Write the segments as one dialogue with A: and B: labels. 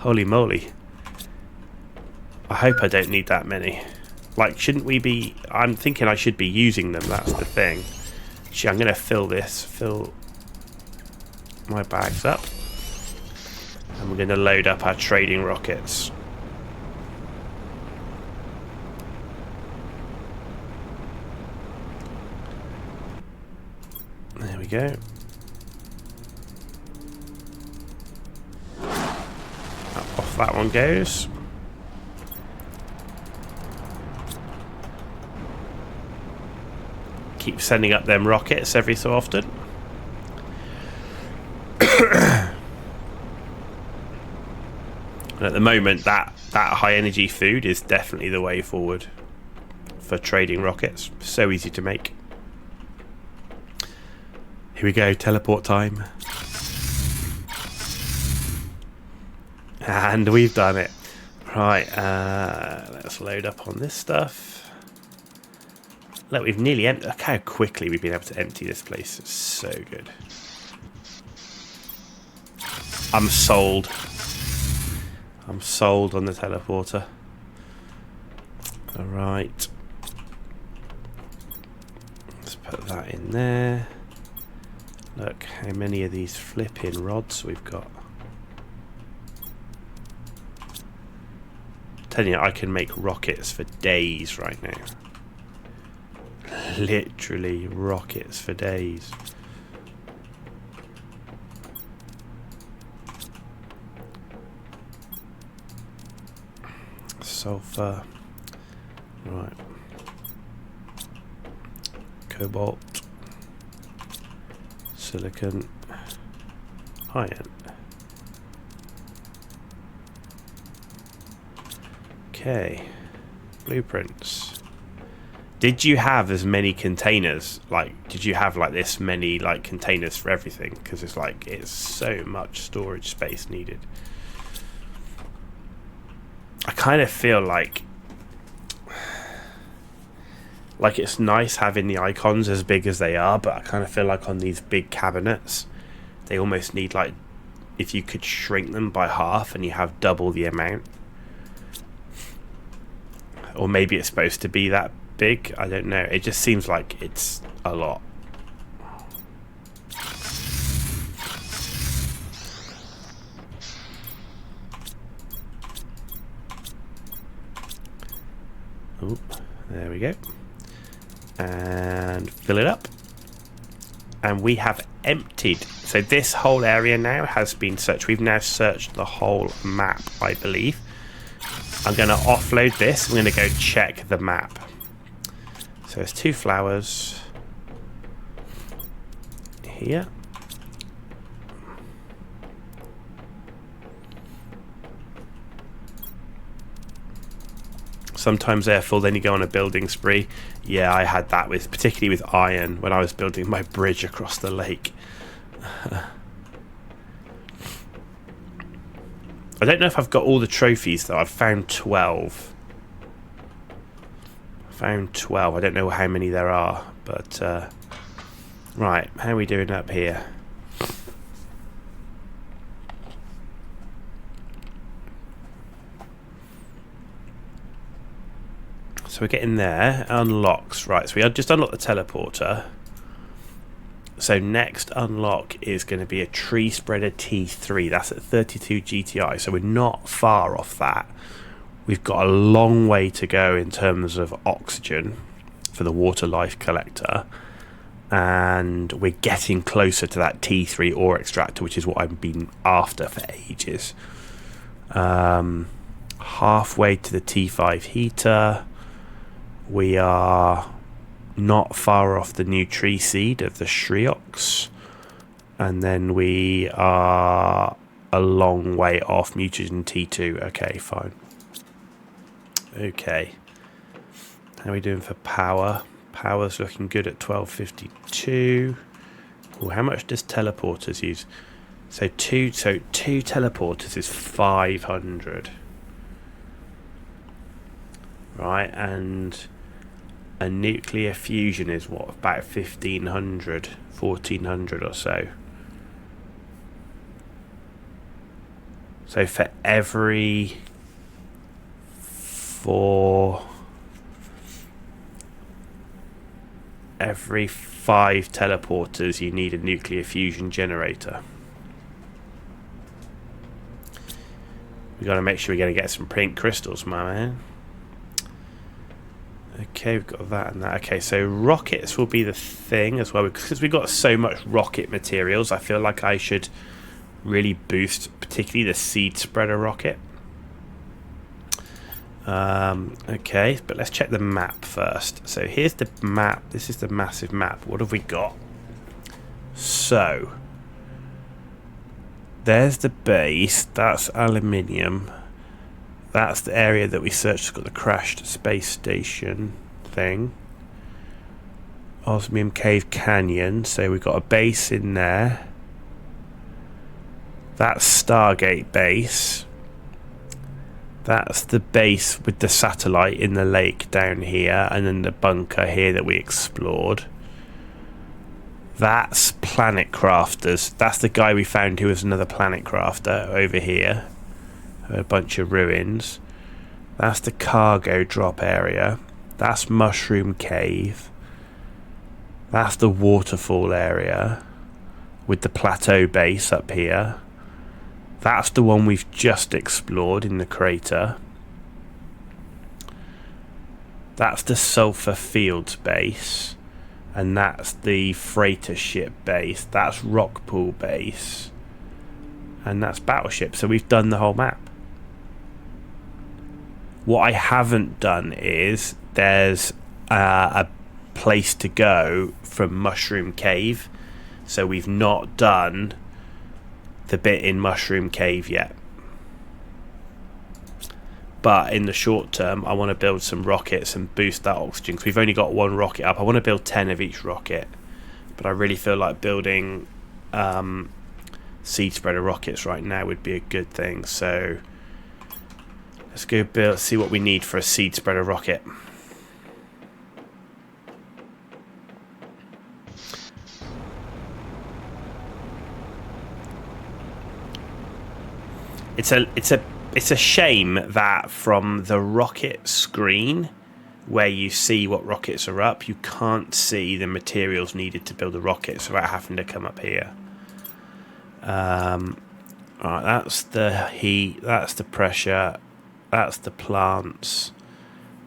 A: Holy moly. I hope I don't need that many. Like, shouldn't we be... I'm thinking I should be using them, that's the thing. Actually, I'm going to fill my bags up. And we're going to load up our trading rockets. There we go. Off that one goes. Keep sending up them rockets every so often. And at the moment, that high energy food is definitely the way forward for trading rockets. So easy to make. Here we go, teleport time. And we've done it. Right, let's load up on this stuff. Look, we've nearly emptied. Look how quickly we've been able to empty this place. It's so good. I'm sold. I'm sold on the teleporter. Alright. Let's put that in there. Look how many of these flipping rods we've got. I'm telling you, I can make rockets for days right now. Literally rockets for days. Sulfur. Right. Cobalt. Silicon. Iron. Okay. Blueprints. Did you have as many containers? Like, did you have like this many like containers for everything? Because it's like, it's so much storage space needed. I kind of feel like it's nice having the icons as big as they are, but I kind of feel like on these big cabinets, they almost need like, if you could shrink them by half and you have double the amount. Or maybe it's supposed to be that big, I don't know. It just seems like it's a lot. Oh, there we go. And fill it up. And we have emptied. So this whole area now has been searched. We've now searched the whole map, I believe. I'm going to offload this. I'm going to go check the map. So there's 2 flowers here. Sometimes they're full, then you go on a building spree. Yeah, I had that with, particularly with iron, when I was building my bridge across the lake. I don't know if I've got all the trophies though. I've found 12. I don't know how many there are, but right, how are we doing up here? So we're getting there. Unlocks. Right, so we just unlocked the teleporter. So next unlock is going to be a tree spreader T3. That's at 32 GTI. So we're not far off that. We've got a long way to go in terms of oxygen for the water life collector. And we're getting closer to that T3 ore extractor, which is what I've been after for ages. Halfway to the T5 heater. We are not far off the new tree seed of the Shriox. And then we are a long way off mutagen T2. Okay, fine. Okay. How are we doing for power? Power's looking good at 1252. Ooh, how much does teleporters use? So two teleporters is 500. Right, and a nuclear fusion is what, about 1500, 1400 or so. So for every 5 teleporters, you need a nuclear fusion generator. We got to make sure we're going to get some pink crystals, my man. Okay, we've got that and that. Okay, so rockets will be the thing as well, because we've got so much rocket materials. I feel like I should really boost particularly the seed spreader rocket. Okay, but let's check the map first. So here's the map. This is the massive map. What have we got? So there's the base. That's aluminium. That's the area that we searched. It's got the crashed space station thing. Osmium Cave Canyon. So we've got a base in there. That's Stargate base. That's the base with the satellite in the lake down here, and then the bunker here that we explored. That's Planet Crafters. That's the guy we found who was another Planet Crafter over here. A bunch of ruins. That's the cargo drop area. That's Mushroom Cave. That's the waterfall area with the plateau base up here. That's the one we've just explored in the crater. That's the Sulfur Fields base. And that's the freighter ship base. That's Rockpool base. And that's Battleship. So we've done the whole map. What I haven't done is there's a place to go from Mushroom Cave. So we've not done the bit in Mushroom Cave yet. But in the short term, I want to build some rockets and boost that oxygen, because we've only got one rocket up. I want to build 10 of each rocket, but I really feel like building seed spreader rockets right now would be a good thing. So let's go see what we need for a seed spreader rocket. It's a shame that from the rocket screen, where you see what rockets are up, you can't see the materials needed to build a rocket without having to come up here. Alright, that's the heat, that's the pressure, that's the plants,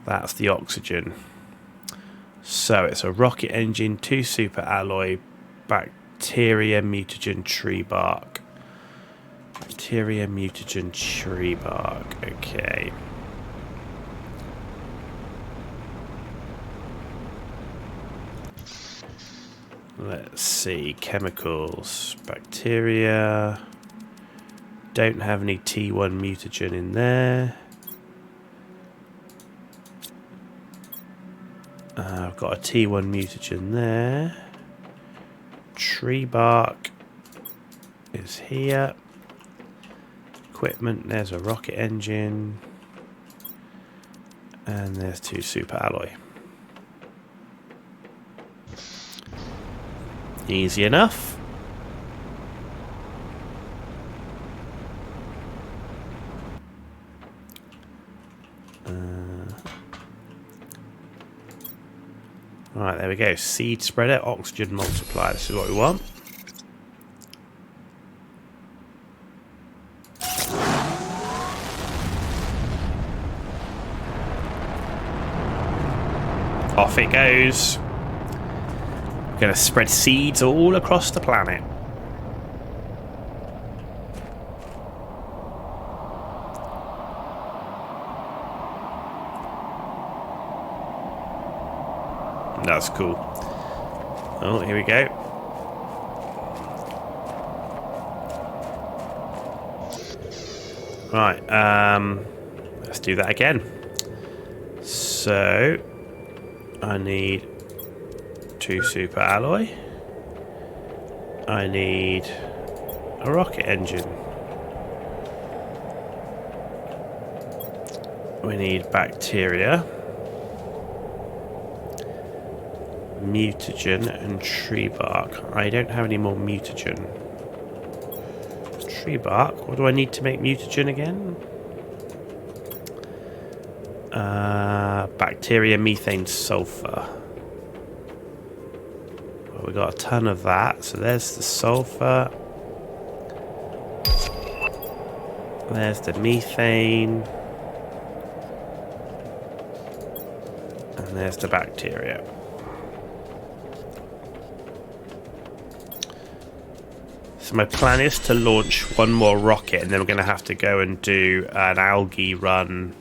A: that's the oxygen. So it's a rocket engine, 2 super alloy, bacteria, mutagen, tree bark. Bacteria, mutagen, tree bark. Okay. Let's see. Chemicals. Bacteria. Don't have any T1 mutagen in there. I've got a T1 mutagen there. Tree bark is here. Equipment, there's a rocket engine, and there's 2 super alloy. Easy enough. Alright, there we go. Seed spreader, oxygen multiplier. This is what we want. Off it goes. We're going to spread seeds all across the planet. That's cool. Oh, here we go. Right, let's do that again. So I need 2 super alloy. I need a rocket engine. We need bacteria, mutagen, and tree bark. I don't have any more mutagen. tree bark. What do I need to make mutagen again? Bacteria, methane, sulfur. Well, we got a ton of that. So there's the sulfur. There's the methane. And there's the bacteria. So my plan is to launch one more rocket, and then we're going to have to go and do an algae run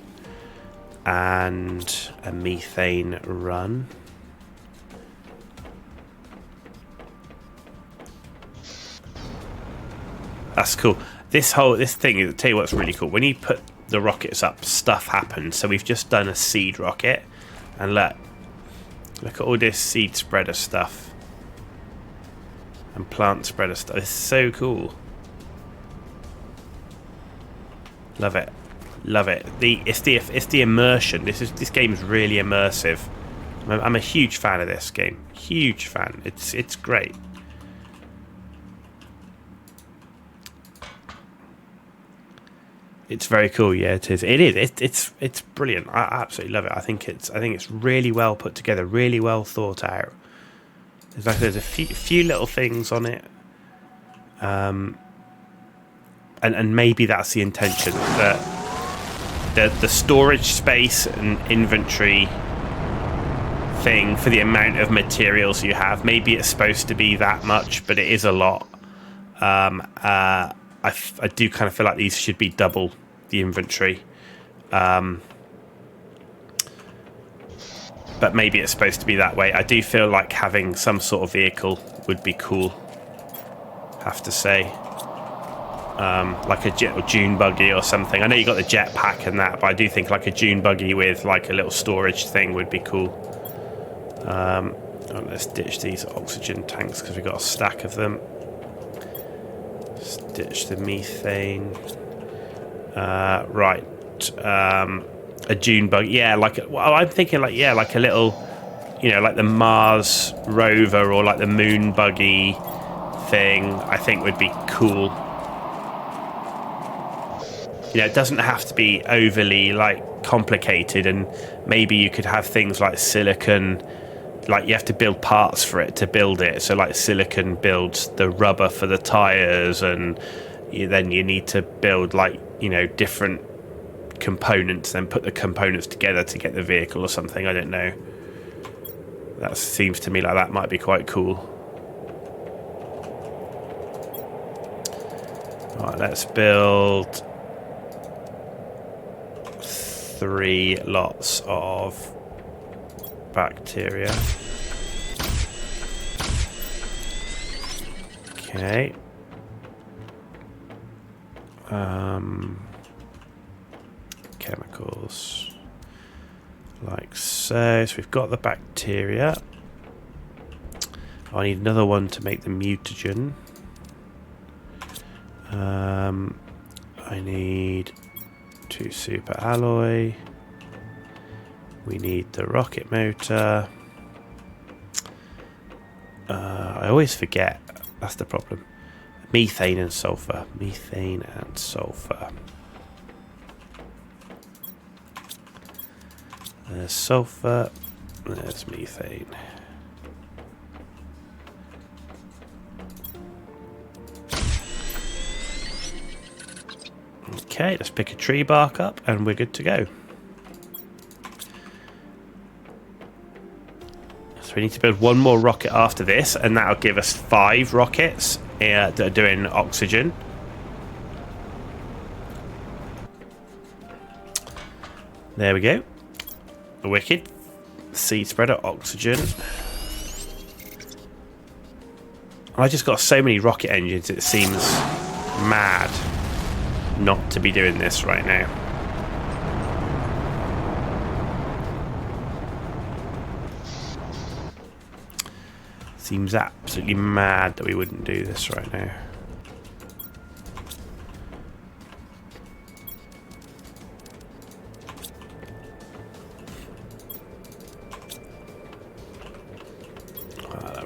A: and a methane run. That's cool. This thing, I'll tell you what's really cool. When you put the rockets up, stuff happens. So we've just done a seed rocket, and look at all this seed spreader stuff and plant spreader stuff. It's so cool. Love it, love it. It's the immersion. This game is really immersive. I'm a huge fan of this game. Huge fan. It's great. It's very cool. Yeah, it is. It is. It's brilliant. I absolutely love it. I think it's really well put together, really well thought out. There's a few little things on it, and maybe that's the intention, that the storage space and inventory thing for the amount of materials you have. Maybe it's supposed to be that much, but it is a lot. I do kind of feel like these should be double the inventory. But maybe it's supposed to be that way. I do feel like having some sort of vehicle would be cool, have to say. Like a jet or dune buggy or something. I know you got the jetpack and that, but I do think like a dune buggy with like a little storage thing would be cool. Let's ditch these oxygen tanks because we've got a stack of them. Ditch the methane. Right. A dune bug. Yeah, I'm thinking like a little, like the Mars rover or like the moon buggy thing, I think would be cool. It doesn't have to be overly like complicated, and maybe you could have things like silicon, like you have to build parts for it to build it. So like silicon builds the rubber for the tires, and then you need to build like, different components, then put the components together to get the vehicle or something. I don't know. That seems to me like that might be quite cool. Alright, let's build 3 lots of bacteria. Okay. Chemicals like so. So we've got the bacteria. I need another one to make the mutagen. I need 2 super alloy. We need the rocket motor. I always forget. That's the problem. Methane and sulfur. Methane and sulfur. There's sulfur. There's methane. Okay, let's pick a tree bark up and we're good to go. So we need to build one more rocket after this, and that'll give us 5 rockets that are doing oxygen. There we go. Wicked. Seed spreader, oxygen. I just got so many rocket engines, it seems mad not to be doing this right now. Seems absolutely mad that we wouldn't do this right now.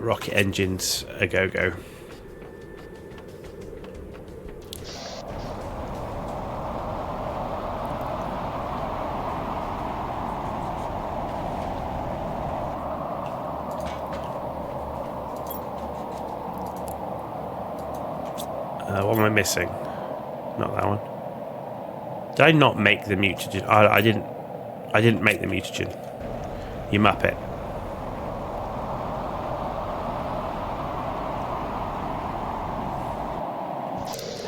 A: Rocket engines a go-go. What am I missing? Not that one. Did I not make the mutagen? I didn't. I didn't make the mutagen. You muppet.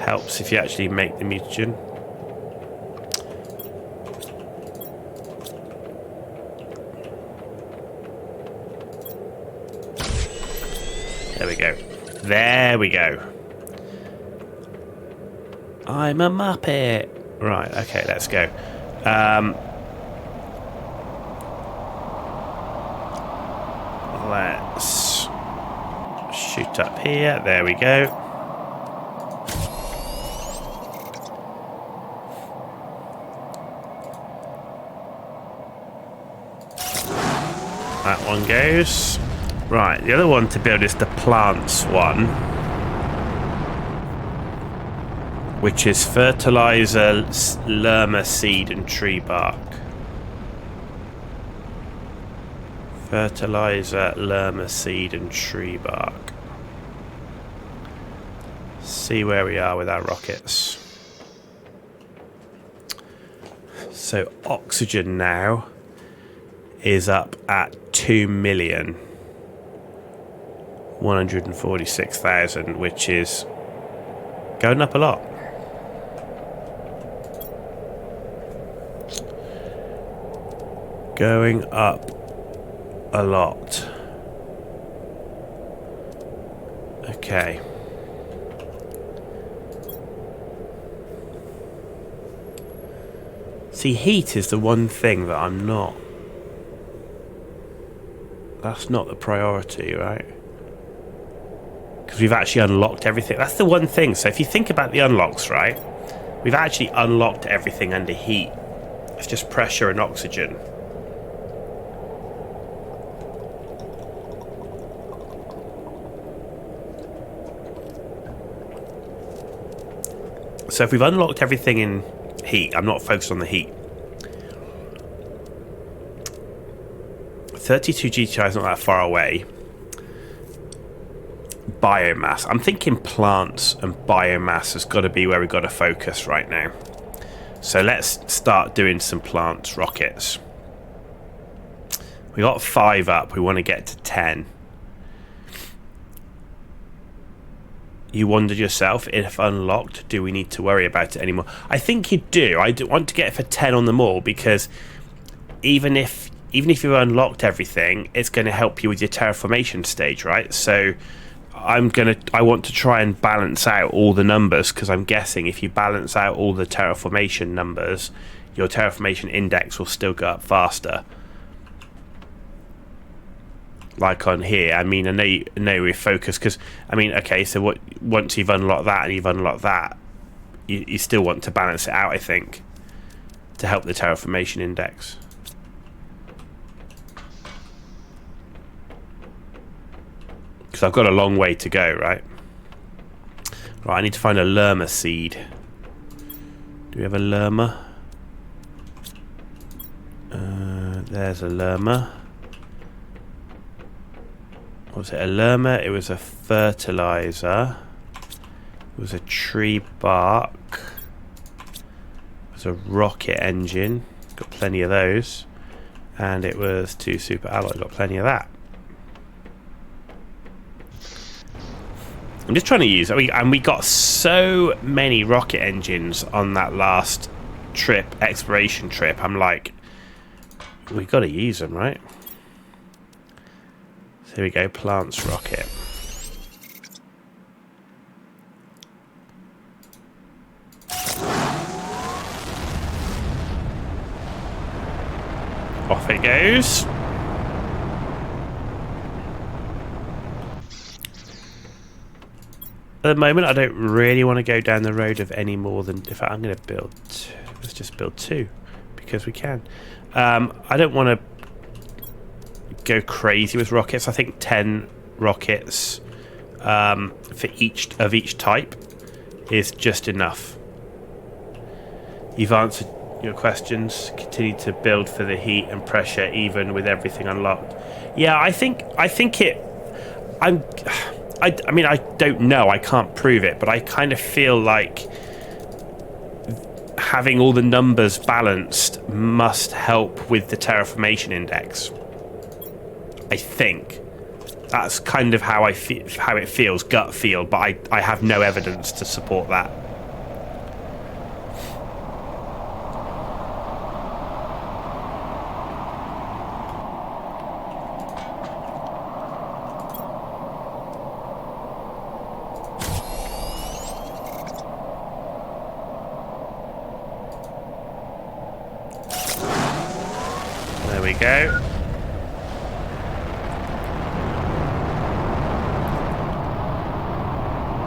A: Helps if you actually make the mutagen. There we go. There we go. I'm a muppet. Right, okay, let's go. Let's shoot up here. There we go. That one goes. Right, the other one to build is the plants one, which is fertilizer, lerma seed, and tree bark. Fertilizer, lerma seed, and tree bark. See where we are with our rockets. So oxygen now is up at 2,146,000, which is going up a lot. Going up a lot. Okay. See, heat is the one thing that I'm not. That's not the priority, right? Because we've actually unlocked everything. That's the one thing. So if you think about the unlocks, right? We've actually unlocked everything under heat. It's just pressure and oxygen. So if we've unlocked everything in heat, I'm not focused on the heat. 32 GTI is not that far away. Biomass. I'm thinking plants and biomass has got to be where we've got to focus right now. So let's start doing some plants rockets. We got 5 up. We want to get to 10. You wondered yourself, if unlocked, do we need to worry about it anymore? I think you do. I do want to get for 10 on them all, because even if you've unlocked everything, it's going to help you with your terraformation stage, right? So I want to try and balance out all the numbers, because I'm guessing if you balance out all the terraformation numbers, your terraformation index will still go up faster. Like on here, I mean, I know we're focused, because I mean, okay, so what? Once you've unlocked that and you've unlocked that, you still want to balance it out, I think, to help the terraformation index. Because I've got a long way to go, right? Right, I need to find a lerma seed. Do we have a lerma? There's a lerma. Was it a lerma? It was a fertilizer. It was a tree bark. It was a rocket engine. Got plenty of those. And it was 2 super alloy. Got plenty of that. I'm just trying to use it. And we got so many rocket engines on that last trip, exploration trip. I'm like, we've got to use them, right? So here we go, plants rocket. Off it goes. At the moment, I don't really want to go down the road of any more than... In fact, I'm going to build... Let's just build 2, because we can. I don't want to go crazy with rockets. I think 10 rockets for each type is just enough. You've answered your questions. Continue to build for the heat and pressure, even with everything unlocked. Yeah, I think it. I mean, I don't know. I can't prove it, but I kind of feel like having all the numbers balanced must help with the terraformation index. I think that's kind of how how it feels, gut feel, but I have no evidence to support that. There we go.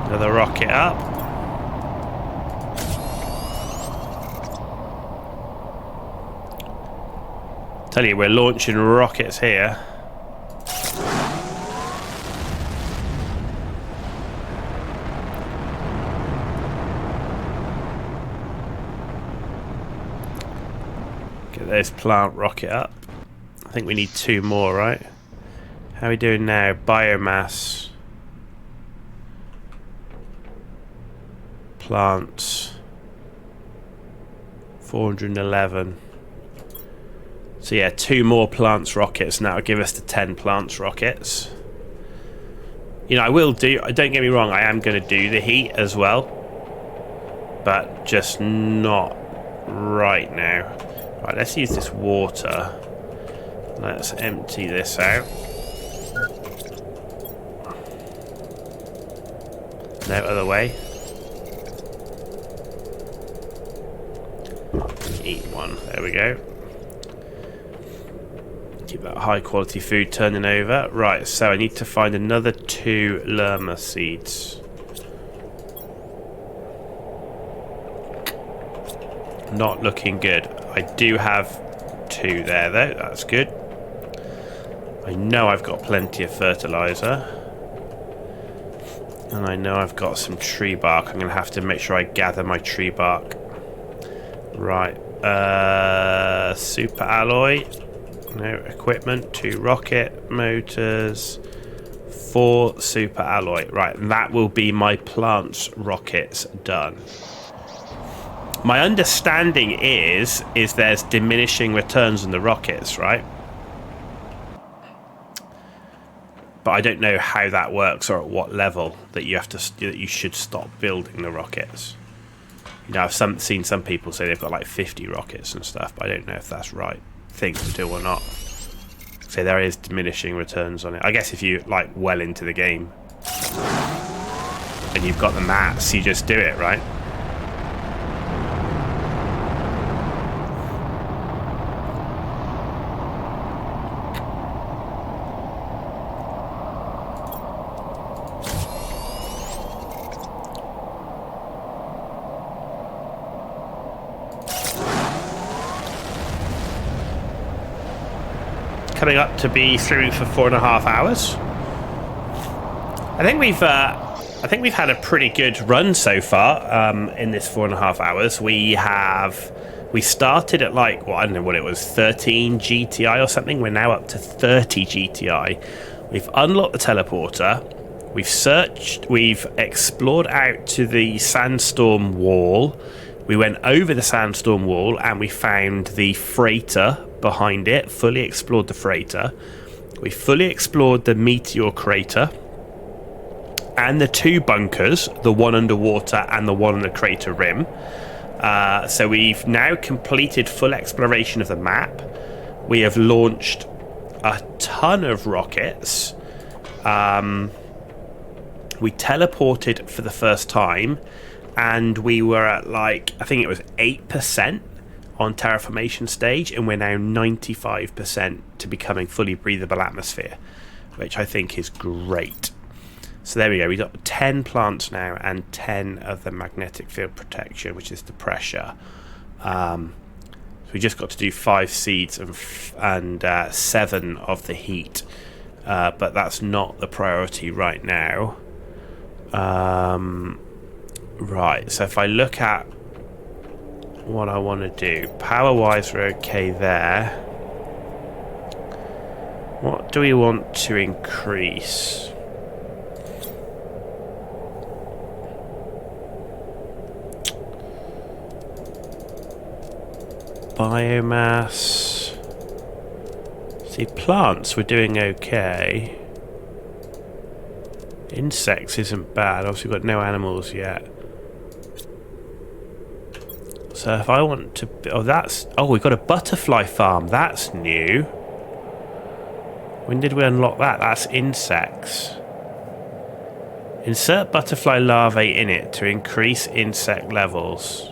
A: Another rocket up. Tell you, we're launching rockets here. Get this plant rocket up. I think we need 2 more, right? How are we doing now? Biomass. Plants. 411. So yeah, 2 more plants rockets, and that'll give us the 10 plants rockets. You know, I will do, don't get me wrong, I am going to do the heat as well, but just not right now. Right, let's use this water. Let's empty this out. No other way. Eat one. There we go. Keep that high quality food turning over. Right, so I need to find another 2 lerma seeds. Not looking good. I do have 2 there though. That's good. I know I've got plenty of fertilizer. And I know I've got some tree bark. I'm going to have to make sure I gather my tree bark. Right. Super alloy. No equipment. 2 rocket motors. 4 super alloy. Right. And that will be my plants rockets done. My understanding is there's diminishing returns on the rockets, right? But I don't know how that works or at what level that you should stop building the rockets. You know, I've seen some people say they've got like 50 rockets and stuff, but I don't know if that's right thing to do or not. So there is diminishing returns on it. I guess if you like well into the game and you've got the mats, you just do it, right? Coming up to be through for 4.5 hours. I think we've had a pretty good run so far in this 4.5 hours. We started at like, well, I don't know what it was, 13 GTI or something. We're now up to 30 GTI. We've unlocked the teleporter. We've searched. We've explored out to the sandstorm wall. We went over the sandstorm wall and we found the freighter behind it, fully explored the freighter. We fully explored the meteor crater and the 2 bunkers, the one underwater and the one on the crater rim. So we've now completed full exploration of the map. We have launched a ton of rockets. We teleported for the first time and we were at like, I think it was 8% on terraformation stage, and we're now 95% to becoming fully breathable atmosphere, which I think is great. So there we go. We've got 10 plants now and 10 of the magnetic field protection, which is the pressure. So we just got to do 5 seeds and 7 of the heat, but that's not the priority right now. Right, so if I look at what I want to do, power wise we're okay there. What do we want to increase? Biomass. See, plants we're doing okay. Insects isn't bad. Obviously we've got no animals yet. So if I want to... Oh, we've got a butterfly farm. That's new. When did we unlock that? That's insects. Insert butterfly larvae in it to increase insect levels.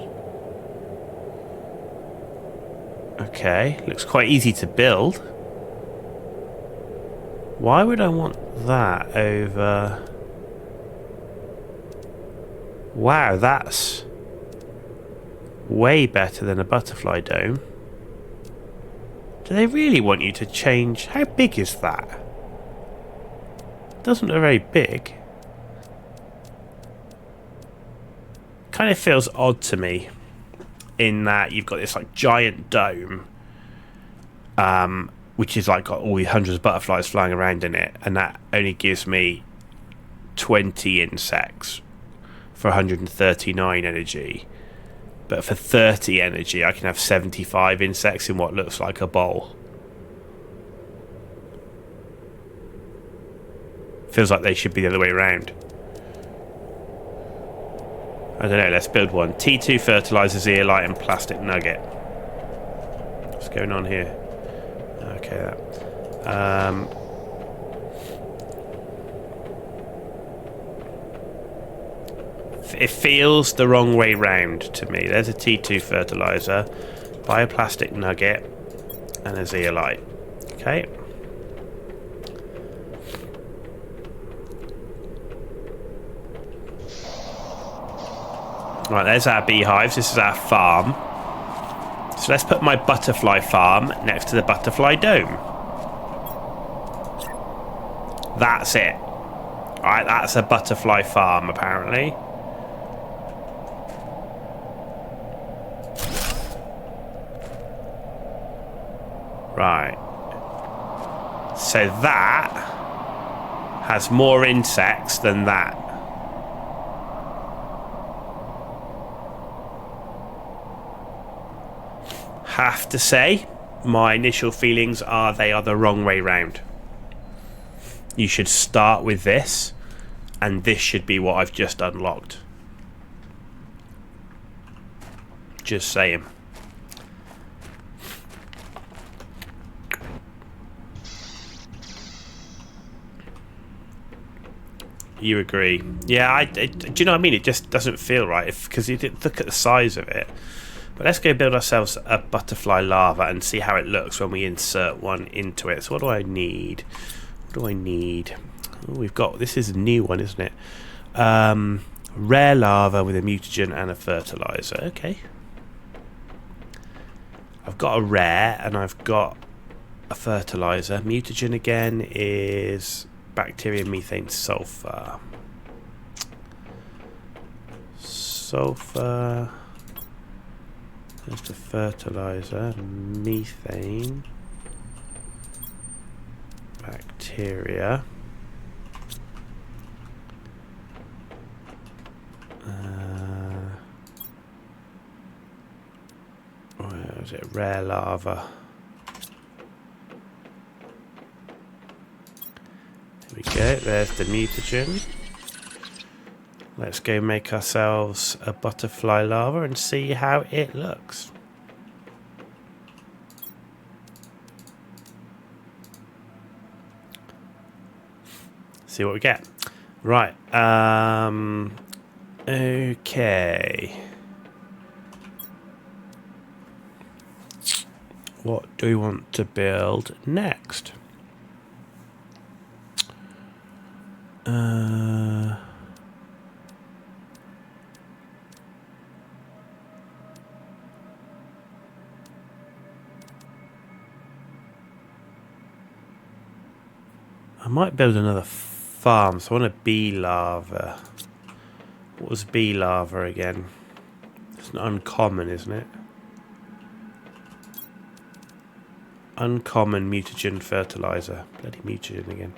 A: Okay, looks quite easy to build. Why would I want that over... Wow, that's way better than a butterfly dome. Do they really want you to change? How big is that? Doesn't look very big. Kind of feels odd to me in that you've got this like giant dome, which is like got all these hundreds of butterflies flying around in it, and that only gives me 20 insects for 139 energy. But for 30 energy, I can have 75 insects in what looks like a bowl. Feels like they should be the other way around. I don't know, let's build one. T2 fertilizer, zeolite, and plastic nugget. What's going on here? Okay, that. It feels the wrong way round to me. There's a T2 fertilizer, bioplastic nugget, and a zeolite. Okay. Right, there's our beehives. This is our farm. So let's put my butterfly farm next to the butterfly dome. That's it. Alright, that's a butterfly farm, apparently. Right. So that has more insects than that. Have to say, my initial feelings are they are the wrong way round. You should start with this, and this should be what I've just unlocked. Just saying. You agree? Yeah, do you know what I mean? It just doesn't feel right because you look at the size of it. But let's go build ourselves a butterfly larva and see how it looks when we insert one into it. So what do I need? What do I need? Oh, we've got... This is a new one, isn't it? Rare larva with a mutagen and a fertilizer. Okay. I've got a rare and I've got a fertilizer. Mutagen again is bacteria, methane, sulfur. Sulfur... There's the fertilizer, methane, bacteria, where is it? Rare larva. There we go, there's the mutagen. Let's go make ourselves a butterfly larva and see how it looks. See what we get. Right. Okay. What do we want to build next? I might build another farm, so I want a bee larva. What was bee larva again? It's not uncommon, isn't it? Uncommon mutagen fertilizer. Bloody mutagen again.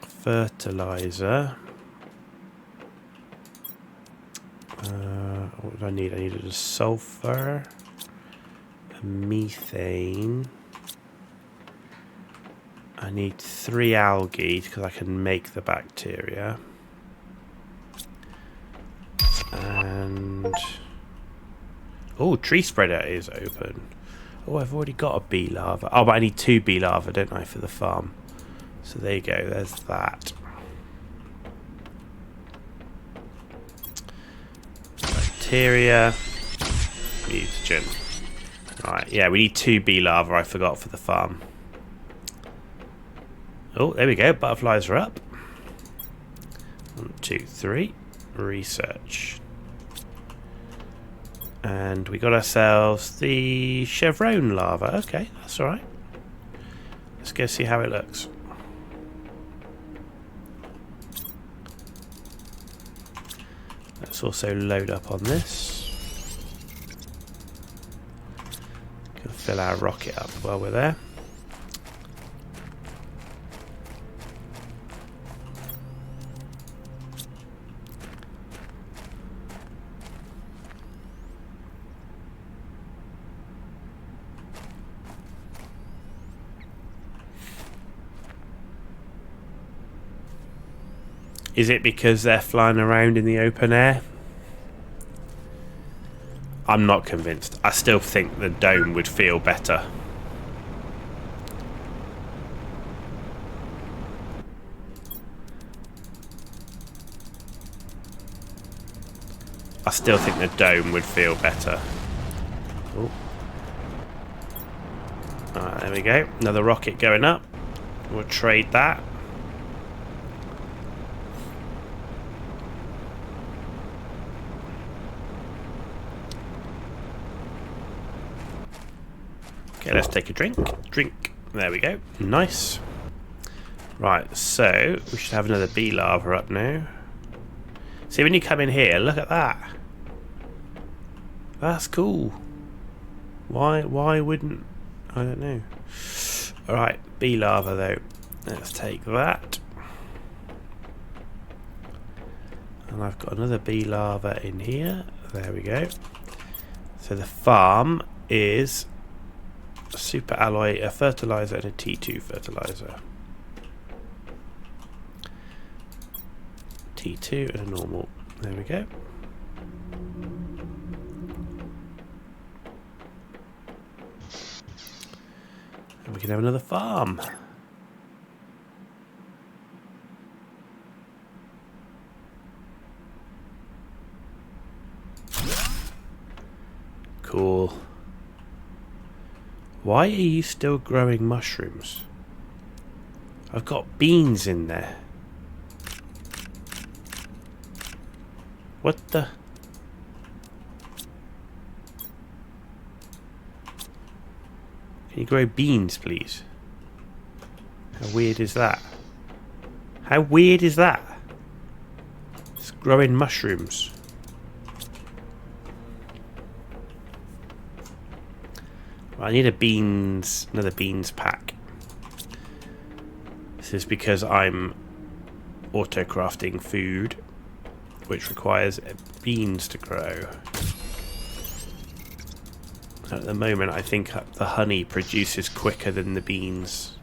A: Fertilizer. What do I need? I needed a sulfur, a methane. I need 3 algae because I can make the bacteria. And oh, tree spreader is open. Oh, I've already got a bee larva. Oh, but I need 2 bee larvae, don't I, for the farm? So there you go. There's that. Bacteria. Mutagen. Right, yeah, we need 2 bee larvae, I forgot, for the farm. Oh, there we go. Butterflies are up. 1, 2, 3. Research. And we got ourselves the chevron larva. Okay, that's alright. Let's go see how it looks. Let's also load up on this. Gonna fill our rocket up while we're there. Is it because they're flying around in the open air? I'm not convinced. I still think the dome would feel better. I still think the dome would feel better. Oh. Alright, there we go. Another rocket going up. We'll trade that. Okay, let's take a drink. Drink. There we go. Nice. Right, so we should have another bee larva up now. See, when you come in here, look at that. That's cool. Why wouldn't... I don't know. Alright, bee larva though. Let's take that. And I've got another bee larva in here. There we go. So the farm is a super alloy, a fertilizer, and a T2 fertilizer. T2 and a normal. There we go. And we can have another farm. Cool. Why are you still growing mushrooms? I've got beans in there. What the? Can you grow beans, please? How weird is that? How weird is that? It's growing mushrooms. I need another beans pack. This is because I'm auto-crafting food, which requires beans to grow. At the moment, I think the honey produces quicker than the beans.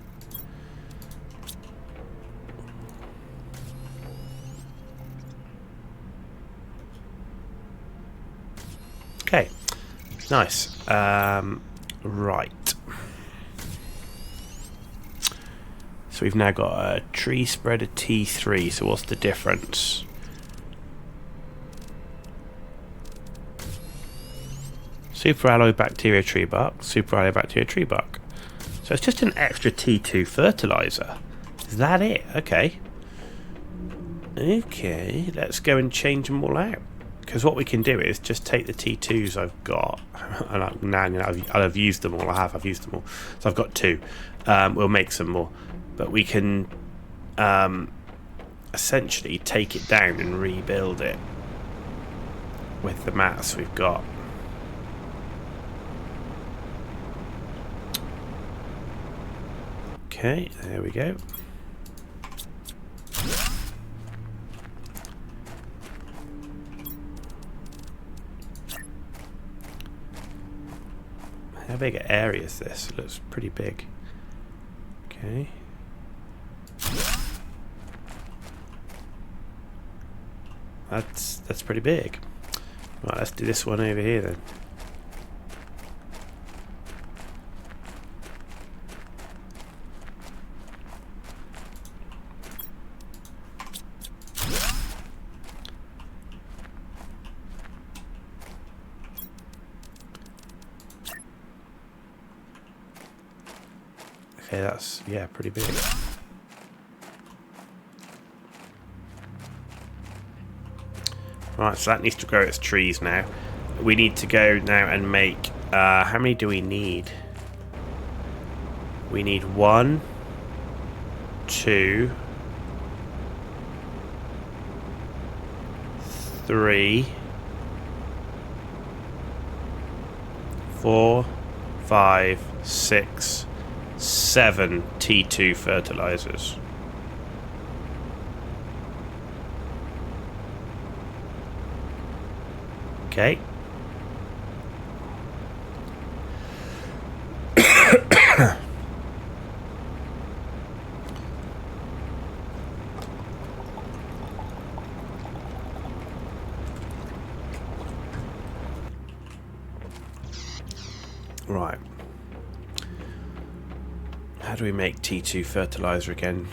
A: Okay, nice. Right. So we've now got a tree spreader T3. So what's the difference? Super alloy bacteria tree bark, super alloy bacteria tree bark. So it's just an extra T2 fertilizer. Is that it? Okay. Okay, let's go and change them all out. Because what we can do is just take the T2s I've got, and I'll have used them all. I've used them all. So I've got 2. We'll make some more, but we can essentially take it down and rebuild it with the mats we've got. Okay, there we go. big area is this? It looks pretty big. Okay. That's pretty big. Right, let's do this one over here then. Okay, that's, yeah, pretty big. Right, so that needs to grow its trees now. We need to go now and make... how many do we need? We need 1, 2, 3, 4, 5, 6, 7 T2 fertilizers. Okay. Right. How do we make T2 fertilizer again?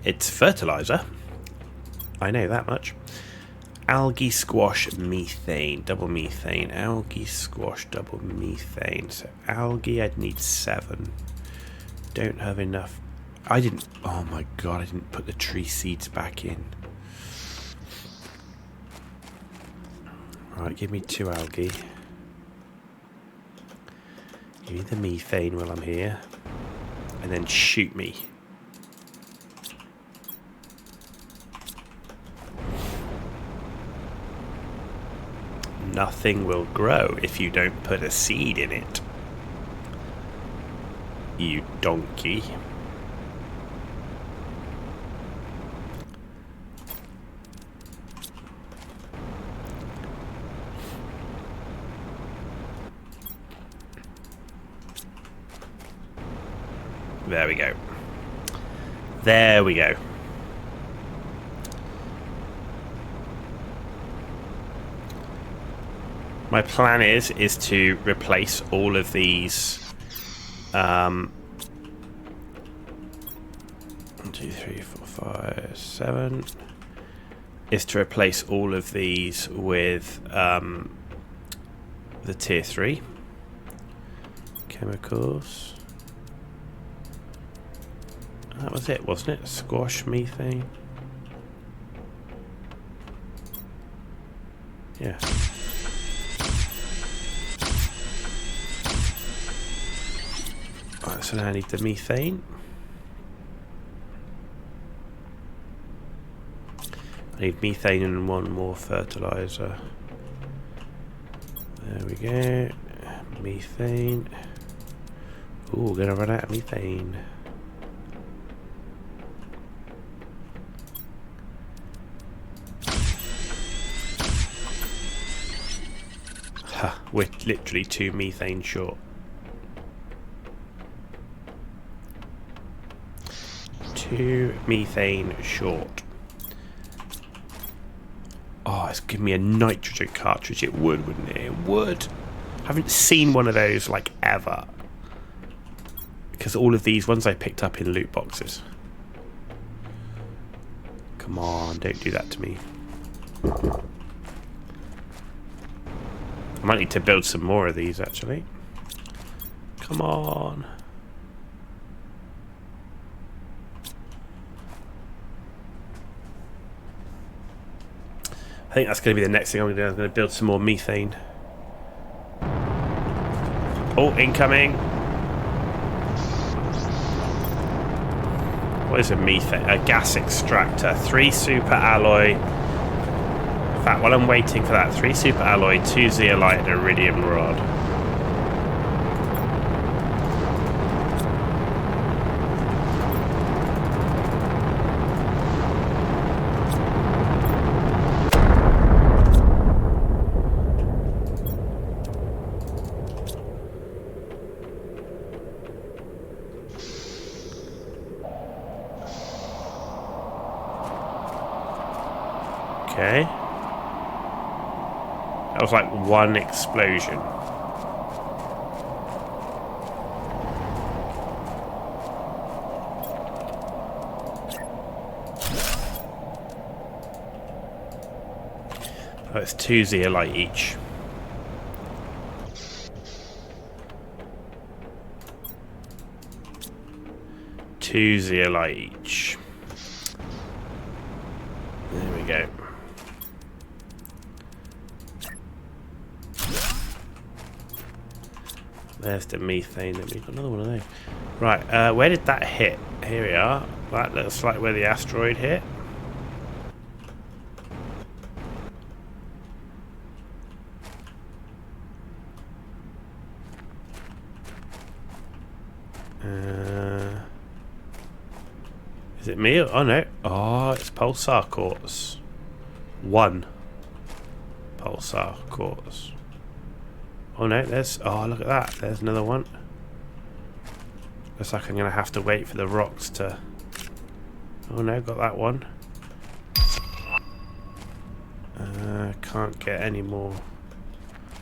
A: It's fertilizer. I know that much. Algae squash methane, double methane. Algae squash double methane. So algae, I'd need 7. Don't have enough. I didn't. Oh my god! I didn't put the tree seeds back in. Right, give me 2 algae. Give me the methane while I'm here, and then shoot me. Nothing will grow if you don't put a seed in it. You donkey. There we go. There we go. My plan is to replace all of these 1, 2, 3, 4, 5, 7 is to replace all of these with the tier 3 chemicals. That was it, wasn't it? Squash methane. Yeah. Right, so now I need the methane. I need methane and 1 more fertilizer. There we go. Methane. Ooh, we're gonna run out of methane. Ha, we're literally 2 methane short. 2 methane short. Oh, it's giving me a nitrogen cartridge. It would, wouldn't it? It would. I haven't seen one of those like ever. Because all of these ones I picked up in loot boxes. Come on, don't do that to me. I might need to build some more of these actually. Come on. I think that's going to be the next thing I'm going to do. I'm going to build some more methane. Oh, incoming. What is a methane? A gas extractor. 3 super alloy. In fact, while I'm waiting for that, 3 super alloy, 2 zeolite, and iridium rod. Okay. That was like one explosion. Oh, it's 2 zeolite each. Two zeolite each. There we go. There's the methane. We've got another one of those. Right, where did that hit? Here we are. That looks like where the asteroid hit. Is it me? Oh no. Oh, it's pulsar quartz. One pulsar quartz. Oh no, there's... Oh, look at that. There's another one. Looks like I'm going to have to wait for the rocks to... Oh no, got that one. Can't get any more.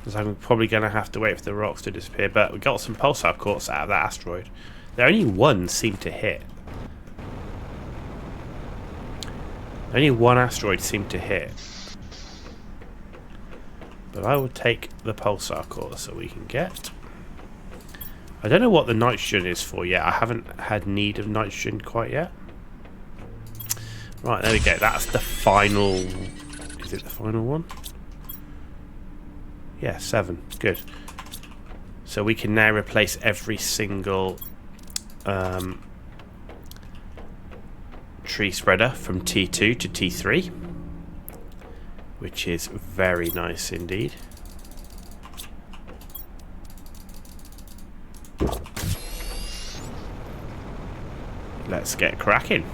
A: Looks like I'm probably going to have to wait for the rocks to disappear. But we got some pulsar quartz out of that asteroid. There only one seemed to hit. Only one asteroid seemed to hit. But I will take the pulsar quartz that we can get. I don't know what the nitrogen is for yet. I haven't had need of nitrogen quite yet. Right, there we go. That's the final... Is it the final one? Yeah, 7. Good. So we can now replace every single tree spreader from T2 to T3, which is very nice indeed. Let's get cracking.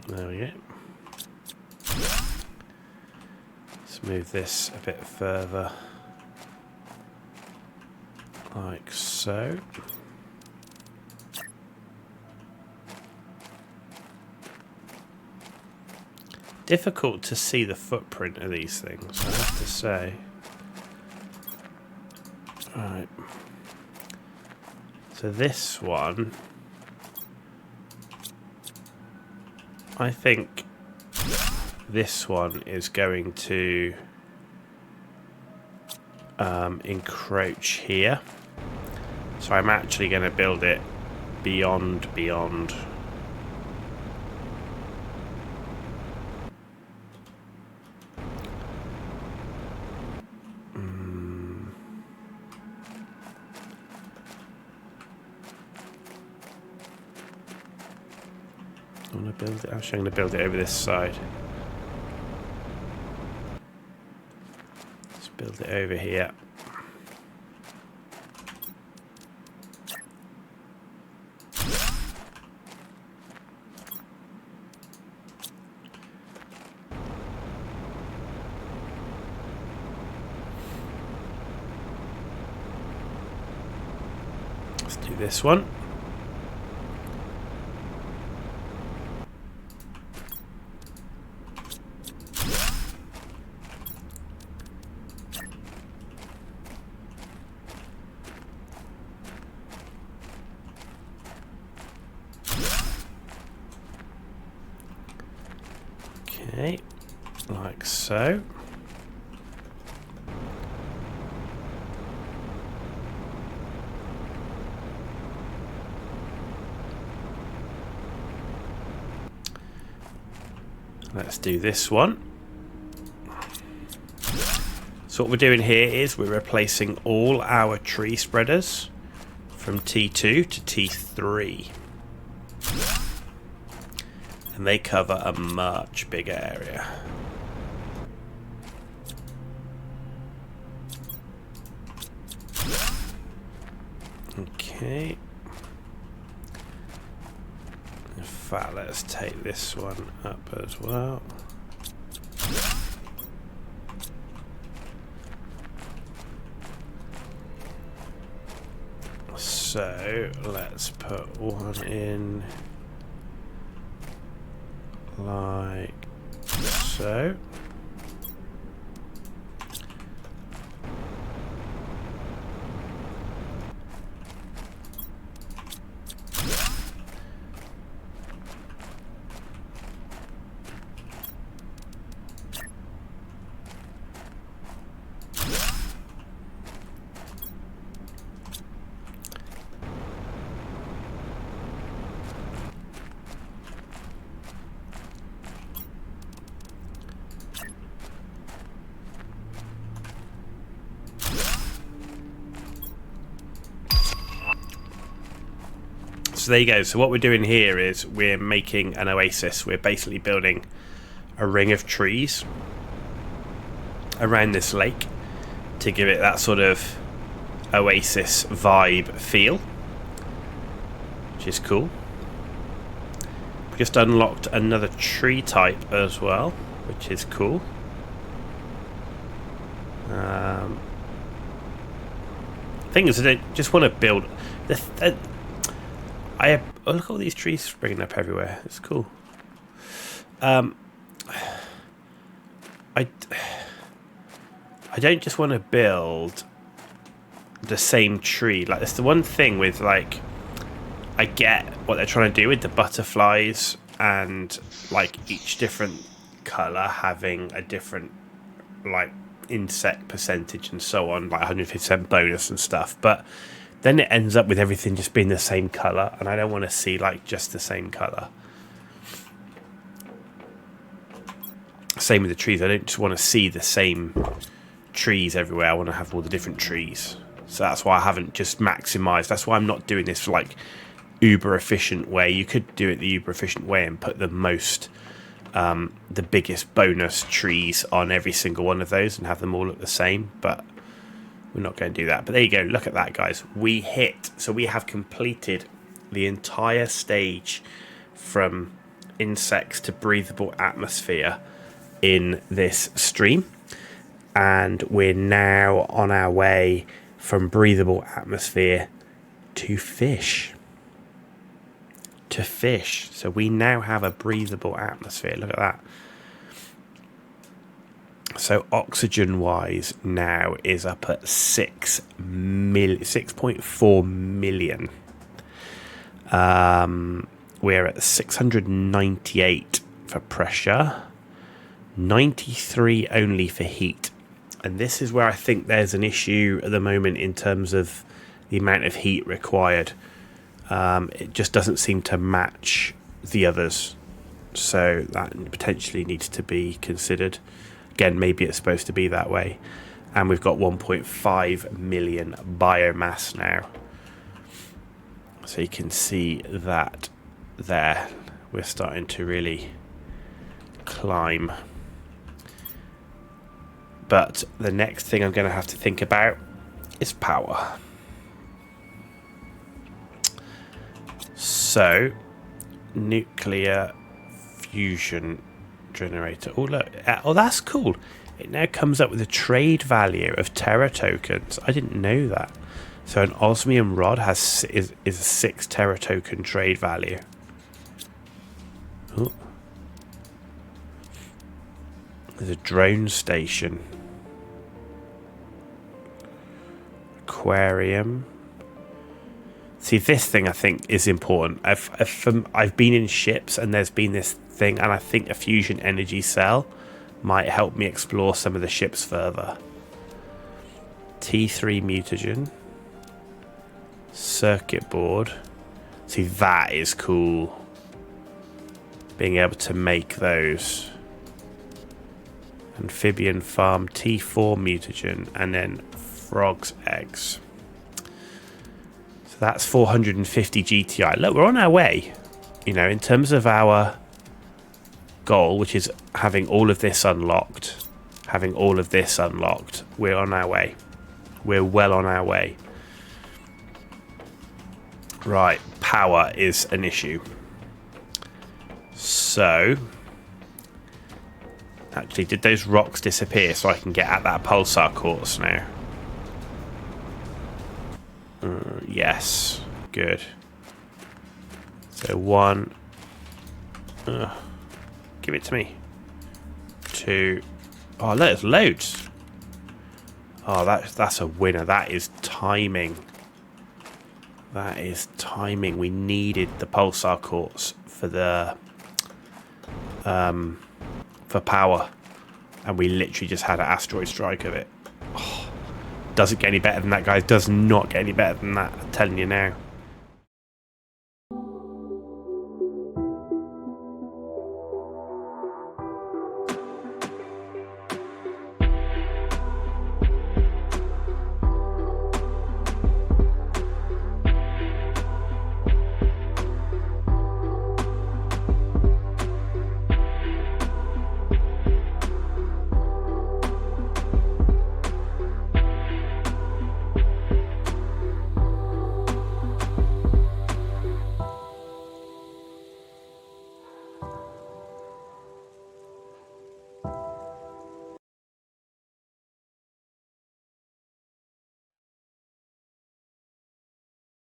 A: There we go. Let's move this a bit further, like so. Difficult to see the footprint of these things, I have to say. Right. So this one, I think this one is going to encroach here. So I'm actually going to build it beyond. I want to build it. Actually, I'm going to build it over this side. Let's build it over here. Let's do this one. Okay, like so. Let's do this one. So what we're doing here is we're replacing all our tree spreaders from T2 to T3. And they cover a much bigger area. Okay. In fact, let's take this one up as well. So let's put one in like so. So there you go. So what we're doing here is we're making an oasis. We're basically building a ring of trees around this lake to give it that sort of oasis vibe feel, which is cool. We just unlocked another tree type as well, which is cool. Thing is, I don't just want to build oh, look at all these trees springing up everywhere. It's cool. I don't just want to build the same tree. Like, that's the one thing with, like, I get what they're trying to do with the butterflies and, like, each different colour having a different, like, insect percentage and so on, like 150% bonus and stuff. But then it ends up with everything just being the same colour, and I don't want to see, like, just the same colour. Same with the trees. I don't just want to see the same trees everywhere. I want to have all the different trees. So that's why I haven't just maximised. That's why I'm not doing this, like, uber efficient way. You could do it the uber efficient way and put the most, the biggest bonus trees on every single one of those and have them all look the same, but we're not going to do that. But there you go. Look at that, guys. We have completed the entire stage from insects to breathable atmosphere in this stream, and we're now on our way from breathable atmosphere to fish. So we now have a breathable atmosphere. Look at that. So oxygen wise now is up at 6.4 million. We're at 698 for pressure, 93 only for heat. And this is where I think there's an issue at the moment in terms of the amount of heat required. It just doesn't seem to match the others. So that potentially needs to be considered. Again, maybe it's supposed to be that way. And we've got 1.5 million biomass now. So you can see that there. We're starting to really climb. But the next thing I'm going to have to think about is power. So, nuclear fusion generator. Oh, look. Oh, that's cool. It now comes up with a trade value of Terra tokens. I didn't know that. So an osmium rod is a 6 Terra token trade value. Oh. There's a drone station. Aquarium. See, this thing I think is important. I've been in ships and there's been this thing, and I think a fusion energy cell might help me explore some of the ships further. T3 mutagen. Circuit board. See, that is cool. Being able to make those. Amphibian farm, T4 mutagen, and then frog's eggs. So that's 450 GTI. Look, we're on our way. You know, in terms of our goal, which is having all of this unlocked, we're on our way. We're well on our way. Right, power is an issue. So, actually, did those rocks disappear so I can get at that pulsar quartz now? Yes. good. So 1. Give it to me. 2. Oh, look, there's loads. Oh, that's a winner. That is timing. That is timing. We needed the pulsar quartz for the for power, and we literally just had an asteroid strike of it. Oh, doesn't get any better than that, guys. Does not get any better than that. I'm telling you now.